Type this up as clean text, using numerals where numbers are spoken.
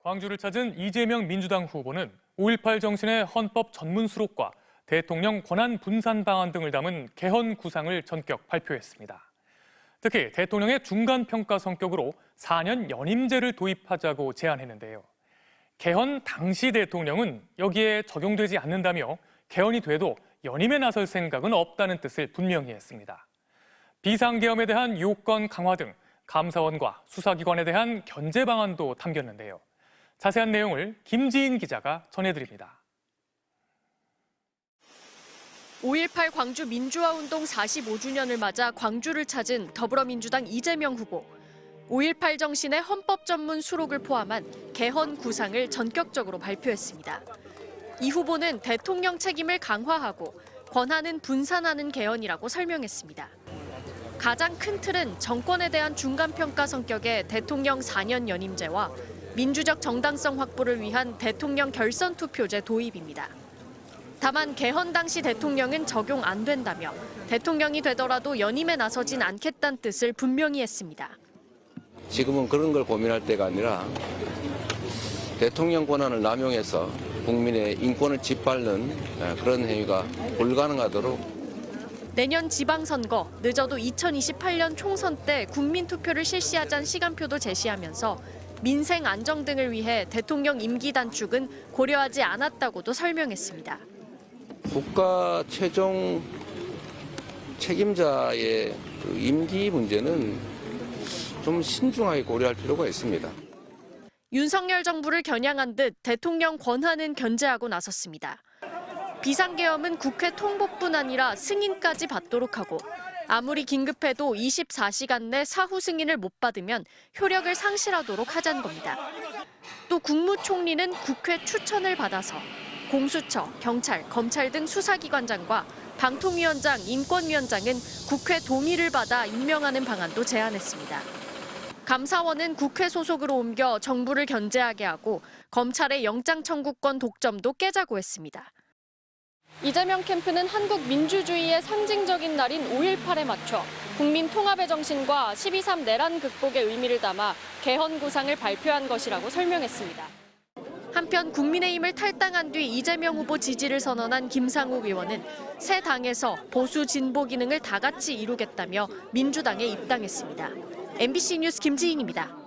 광주를 찾은 이재명 민주당 후보는 5.18 정신의 헌법 전문 수록과 대통령 권한 분산 방안 등을 담은 개헌 구상을 전격 발표했습니다. 특히 대통령의 중간평가 성격으로 4년 연임제를 도입하자고 제안했는데요. 개헌 당시 대통령은 여기에 적용되지 않는다며 개헌이 돼도 연임에 나설 생각은 없다는 뜻을 분명히 했습니다. 비상계엄에 대한 요건 강화 등 감사원과 수사기관에 대한 견제 방안도 담겼는데요. 자세한 내용을 김지인 기자가 전해드립니다. 5.18 광주 민주화운동 45주년을 맞아 광주를 찾은 더불어민주당 이재명 후보. 5.18 정신의 헌법 전문 수록을 포함한 개헌 구상을 전격적으로 발표했습니다. 이 후보는 대통령 책임을 강화하고 권한은 분산하는 개헌이라고 설명했습니다. 가장 큰 틀은 정권에 대한 중간평가 성격의 대통령 4년 연임제와 민주적 정당성 확보를 위한 대통령 결선 투표제 도입입니다. 다만 개헌 당시 대통령은 적용 안 된다며 대통령이 되더라도 연임에 나서진 않겠다는 뜻을 분명히 했습니다. 지금은 그런 걸 고민할 때가 아니라 대통령 권한을 남용해서 국민의 인권을 짓밟는 그런 행위가 불가능하도록 내년 지방선거, 늦어도 2028년 총선 때 국민투표를 실시하자는 시간표도 제시하면서 민생 안정 등을 위해 대통령 임기 단축은 고려하지 않았다고도 설명했습니다. 국가 최종 책임자의 임기 문제는 좀 신중하게 고려할 필요가 있습니다. 윤석열 정부를 겨냥한 듯 대통령 권한은 견제하고 나섰습니다. 비상계엄은 국회 통보뿐 아니라 승인까지 받도록 하고 아무리 긴급해도 24시간 내 사후 승인을 못 받으면 효력을 상실하도록 하자는 겁니다. 또 국무총리는 국회 추천을 받아서 공수처, 경찰, 검찰 등 수사기관장과 방통위원장, 인권위원장은 국회 동의를 받아 임명하는 방안도 제안했습니다. 감사원은 국회 소속으로 옮겨 정부를 견제하게 하고 검찰의 영장 청구권 독점도 깨자고 했습니다. 이재명 캠프는 한국 민주주의의 상징적인 날인 5.18에 맞춰 국민 통합의 정신과 12.3 내란 극복의 의미를 담아 개헌 구상을 발표한 것이라고 설명했습니다. 한편 국민의힘을 탈당한 뒤 이재명 후보 지지를 선언한 김상욱 의원은 새 당에서 보수 진보 기능을 다 같이 이루겠다며 민주당에 입당했습니다. MBC 뉴스 김지인입니다.